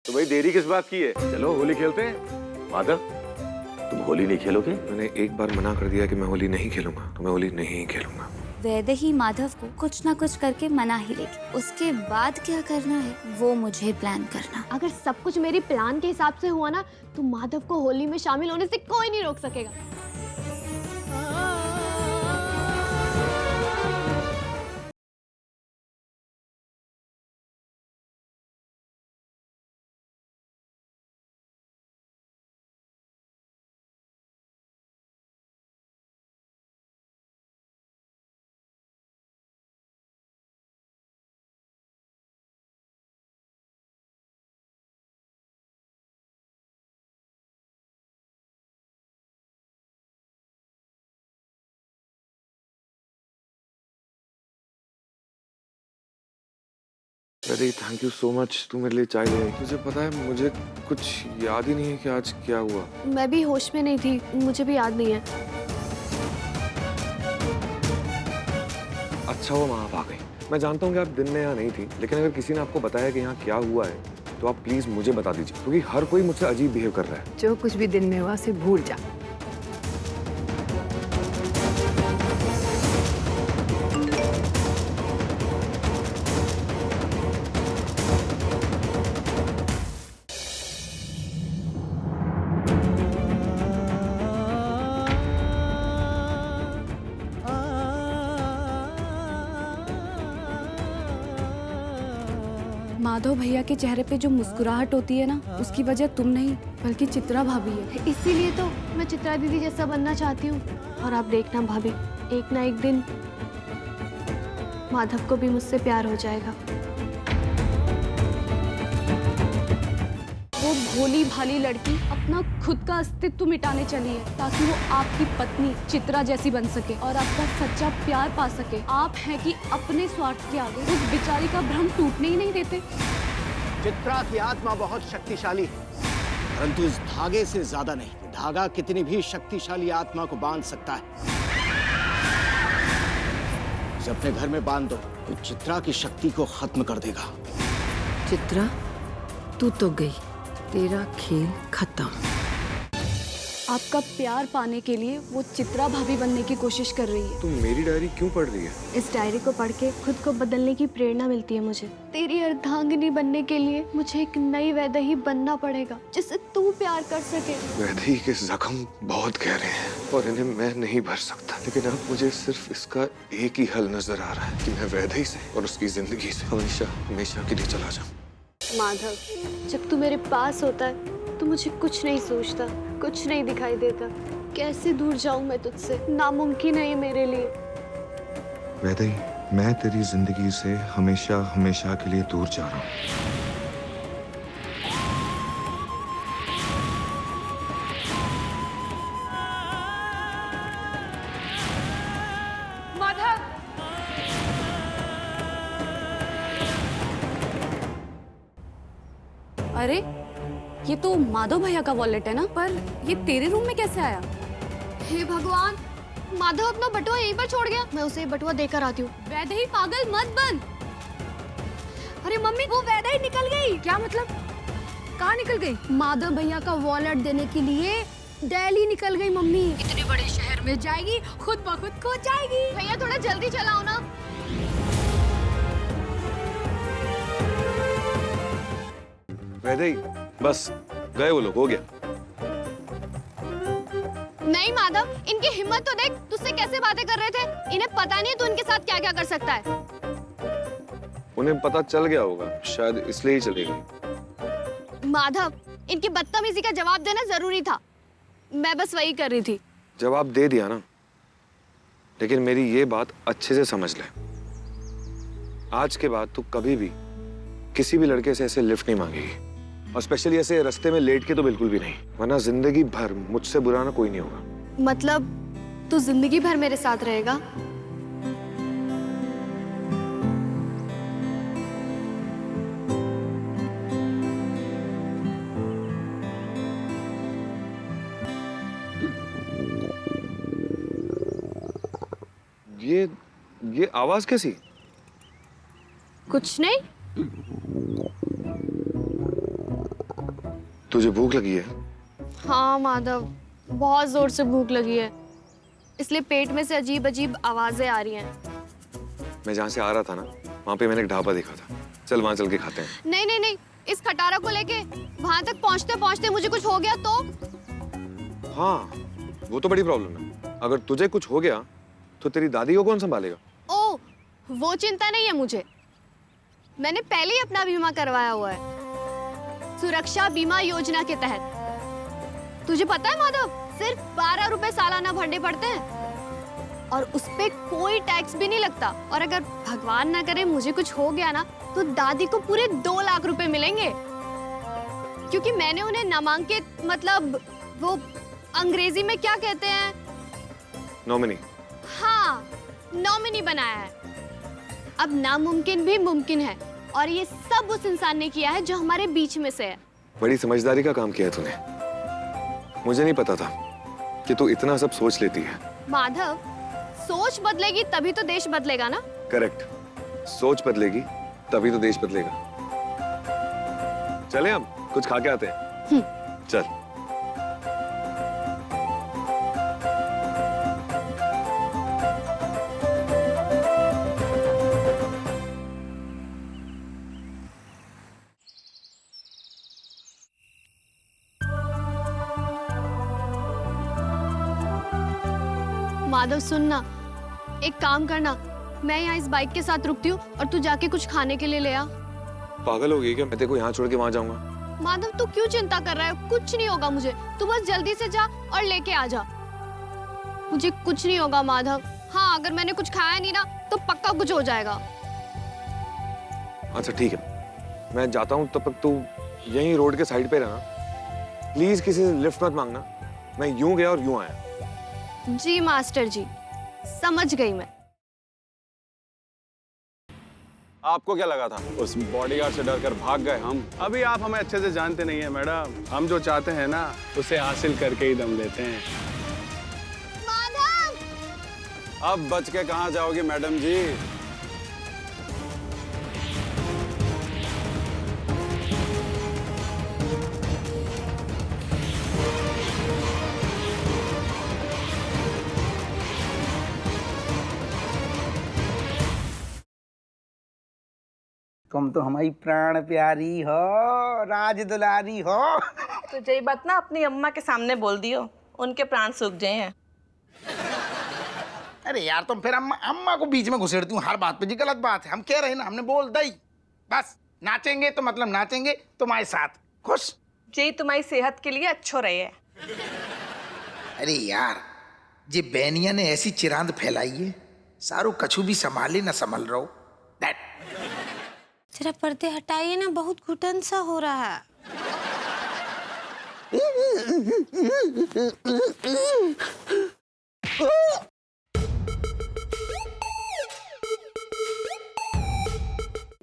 तो भाई देरी किस बात की है? चलो होली खेलते हैं। माधव, तुम होली नहीं खेलोगे? मैंने एक बार मना कर दिया कि मैं होली नहीं खेलूंगा, तो मैं होली नहीं खेलूंगा। वैदेही माधव को कुछ ना कुछ करके मना ही लेगी। उसके बाद क्या करना है वो मुझे प्लान करना। अगर सब कुछ मेरी प्लान के हिसाब से हुआ ना, तो माधव को होली में शामिल होने से कोई नहीं रोक सकेगा। अरे थैंक यू सो मच, तू मेरे लिए चाय ले आई। तुझे पता है मुझे कुछ याद ही नहीं है कि आज क्या हुआ। मैं भी होश में नहीं थी, मुझे भी याद नहीं है। अच्छा हुआ वहाँ आप आ गई। मैं जानता हूँ कि आप दिन में यहाँ नहीं थी, लेकिन अगर किसी ने आपको बताया कि यहाँ क्या हुआ है तो आप प्लीज मुझे बता दीजिए, क्योंकि हर कोई मुझसे अजीब बिहेव कर रहा है। जो कुछ भी दिन में हुआ उसे भूल जा। माधव भैया के चेहरे पे जो मुस्कुराहट होती है ना, उसकी वजह तुम नहीं बल्कि चित्रा भाभी है। इसीलिए तो मैं चित्रा दीदी जैसा बनना चाहती हूँ। और आप देखना भाभी, एक ना एक दिन माधव को भी मुझसे प्यार हो जाएगा। वो भोली भाली लड़की अपना खुद का अस्तित्व मिटाने चली है ताकि वो आपकी पत्नी चित्रा जैसी बन सके और आपका सच्चा प्यार पा सके। आप हैं कि अपने स्वार्थ के आगे उस बेचारी का भ्रम टूटने ही नहीं देते। चित्रा की आत्मा बहुत शक्तिशाली है, परंतु इस धागे से ज्यादा नहीं। धागा कितनी भी शक्तिशाली आत्मा को बांध सकता है। इसे अपने घर में बांध दो तो चित्रा की शक्ति को खत्म कर देगा। चित्रा, तू तो गई, तेरा खेल खत्म। आपका प्यार पाने के लिए वो चित्रा भाभी बनने की कोशिश कर रही है। तुम मेरी डायरी क्यों पढ़ रही है? इस डायरी को पढ़ के खुद को बदलने की प्रेरणा मिलती है मुझे। तेरी अर्धांगिनी बनने के लिए मुझे एक नई वैदेही बनना पड़ेगा जिससे तू प्यार कर सके। वैदेही के जख्म बहुत गहरे हैं और इन्हें मैं नहीं भर सकता, लेकिन अब मुझे सिर्फ इसका एक ही हल नजर आ रहा है कि मैं वैदेही से और उसकी जिंदगी से हमेशा हमेशा के लिए चला जाऊं। माधव, जब तू मेरे पास होता है तो मुझे कुछ नहीं सोचता, कुछ नहीं दिखाई देता। कैसे दूर जाऊं मैं तुझसे, नामुमकिन है ये मेरे लिए। वैदेही, मैं तेरी जिंदगी से हमेशा हमेशा के लिए दूर जा रहा हूँ। अरे ये तो माधव भैया का वॉलेट है ना, पर ये तेरे रूम में कैसे आया? हे भगवान, माधव अपना बटुआ यहीं पर छोड़ गया। मैं उसे ये बटुआ देकर आती हूँ। वैदेही पागल मत बन। अरे मम्मी, वो वैदेही निकल गई। क्या मतलब? कहाँ निकल गई? माधव भैया का वॉलेट देने के लिए दिल्ली निकल गई मम्मी। इतने बड़े शहर में जाएगी, खुद ब खुद खो जाएगी। भैया थोड़ा जल्दी चलाओ ना। वैदेही, बस गए वो लोग, हो गया। नहीं माधव, इनकी हिम्मत तो देख, तुझसे कैसे बातें कर रहे थे। इन्हें पता नहीं तू इनके साथ क्या क्या कर सकता है। उन्हें पता चल गया होगा, शायद इसलिए ही चली गई। माधव, इनकी बदतमीजी का जवाब देना जरूरी था। मैं बस वही कर रही थी। जवाब दे दिया ना, लेकिन मेरी ये बात अच्छे से समझ ले। आज के बाद तू कभी भी किसी भी लड़के से ऐसे लिफ्ट नहीं मांगेगी, और स्पेशली ऐसे रास्ते में लेट के तो बिल्कुल भी नहीं, वरना जिंदगी भर मुझसे बुरा ना कोई नहीं होगा। मतलब तू जिंदगी भर मेरे साथ रहेगा? ये आवाज कैसी? कुछ नहीं। तुझे भूख लगी है? हाँ माधव, बहुत जोर से भूख लगी है, इसलिए पेट में से अजीब अजीब आवाजें आ रही हैं। मैं जहाँ से आ रहा था ना, वहाँ पे मैंने एक ढाबा देखा था। चल वहाँ चल के खाते हैं। नहीं नहीं नहीं, इस खटारा को लेके वहां तक पहुंचते पहुंचते मुझे कुछ हो गया तो? हाँ, वो तो बड़ी प्रॉब्लम है। अगर तुझे कुछ हो गया तो तेरी दादी को कौन संभालेगा? ओ, वो चिंता नहीं है मुझे। मैंने पहले ही अपना बीमा करवाया हुआ है, सुरक्षा बीमा योजना के तहत। तुझे पता है माधव, सिर्फ 12 रुपए सालाना भरने पड़ते हैं और उस पे कोई टैक्स भी नहीं लगता। और अगर भगवान ना करे मुझे कुछ हो गया ना, तो दादी को पूरे 2 लाख रुपए मिलेंगे, क्योंकि मैंने उन्हें नामांकित, मतलब वो अंग्रेजी में क्या कहते हैं, नॉमिनी। हाँ, नॉमिनी बनाया है। अब नामुमकिन भी मुमकिन है, और ये सब उस इंसान ने किया है जो हमारे बीच में से है। बड़ी समझदारी का काम किया है तूने। मुझे नहीं पता था कि तू इतना सब सोच लेती है। माधव, सोच बदलेगी तभी तो देश बदलेगा ना। करेक्ट, सोच बदलेगी तभी तो देश बदलेगा। चले हम कुछ खा के आते हैं। चल। माधव सुनना, एक काम करना, मैं यहाँ इस बाइक के साथ रुकती हूँ और तू जाके कुछ खाने के लिए ले आ। पागल हो गई क्या? मैं तेरे को यहाँ छोड़ के वहां जाऊंगा? माधव, तू क्यों चिंता कर रहा है? कुछ नहीं होगा मुझे, तू बस जल्दी से जा और लेके आ जा। मुझे कुछ नहीं होगा माधव। हाँ, अगर मैंने कुछ खाया नहीं ना तो पक्का कुछ हो जाएगा। अच्छा ठीक है, मैं जाता हूँ, तब तक तू यहीं रोड के साइड पे रहना। प्लीज किसी से लिफ्ट मत मांगना। मैं यूं गया और यूं आया। जी मास्टर जी, समझ गई मैं। आपको क्या लगा था उस बॉडीगार्ड से डरकर भाग गए हम? अभी आप हमें अच्छे से जानते नहीं है मैडम। हम जो चाहते हैं ना, उसे हासिल करके ही दम लेते हैं। माधव! अब बच के कहाँ जाओगे मैडम जी? तुम तो हमारी प्राण प्यारी हो, राज दुलारी हो। तो यही बात ना अपनी अम्मा के सामने बोल दियो, उनके प्राण सूख गए हैं। अरे यार, तुम फिर अम्मा को बीच में घुसेड़ती हूँ हर बात पे जी। गलत बात है, हम कह रहे हैं ना, हमने बोल दी। बस नाचेंगे तो मतलब नाचेंगे तुम्हारे साथ। खुश? जी तुम्हारी सेहत के लिए अच्छो रहे है। अरे यार, जी बैनिया ने ऐसी चिरांद फैलाई है, सारो कछु भी संभाले ना संभल रहो। दैट जरा पर्दे हटाइए ना, बहुत घुटन सा हो रहा है।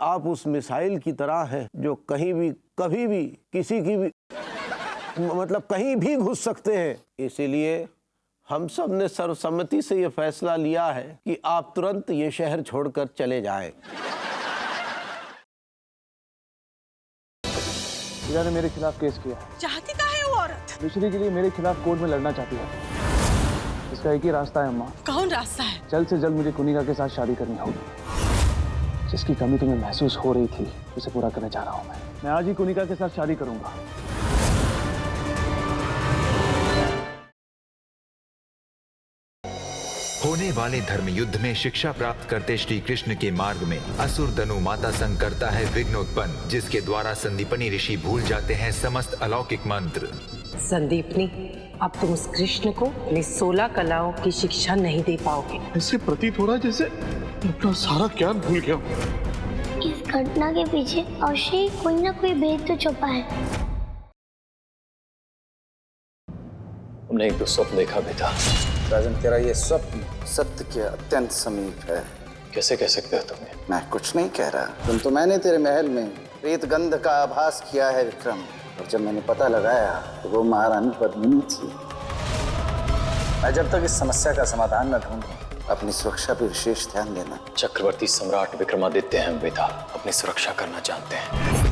आप उस मिसाइल की तरह हैं जो कहीं भी, कभी भी, किसी की भी, मतलब कहीं भी घुस सकते हैं। इसीलिए हम सब ने सर्वसम्मति से ये फैसला लिया है कि आप तुरंत ये शहर छोड़कर चले जाएं। पूजा ने मेरे खिलाफ केस किया। चाहती का है वो औरत? दूसरी के लिए मेरे खिलाफ कोर्ट में लड़ना चाहती है। इसका एक ही रास्ता है अम्मा। कौन रास्ता है? जल्द से जल्द मुझे कुनिका के साथ शादी करनी होगी। जिसकी कमी तुम्हें महसूस हो रही थी, उसे पूरा करने जा रहा हूँ मैं आज ही कुनिका के साथ शादी करूंगा। होने वाले धर्म युद्ध में शिक्षा प्राप्त करते श्री कृष्ण के मार्ग में असुर धनु माता संग करता है विघ्नोत्पन्न, जिसके द्वारा संदीपनी ऋषि भूल जाते हैं समस्त अलौकिक मंत्र। संदीपनी, अब तुम उस कृष्ण को अपनी 16 कलाओं की शिक्षा नहीं दे पाओगे। ऐसे प्रतीत हो रहा है जैसे अपना सारा ज्ञान भूल गया। इस घटना के पीछे अवश्य ही कोई ना कोई भेद तो छुपा है। हमने एक तो स्वप्न देखा बेटा। राजन, तेरा ये स्वप्न सत्य के अत्यंत समीप है। कैसे कह सकते हो तुम्हें? मैं कुछ नहीं कह रहा, तुम तो मैंने तेरे महल में प्रेत गंध का आभास किया है विक्रम, और जब मैंने पता लगाया तो वो महारानी पद्मिनी थी। मैं जब तक इस समस्या का समाधान न ढूंढूं, अपनी सुरक्षा पर विशेष ध्यान देना। चक्रवर्ती सम्राट विक्रमादित्य हैं बेटा, अपनी सुरक्षा करना जानते हैं।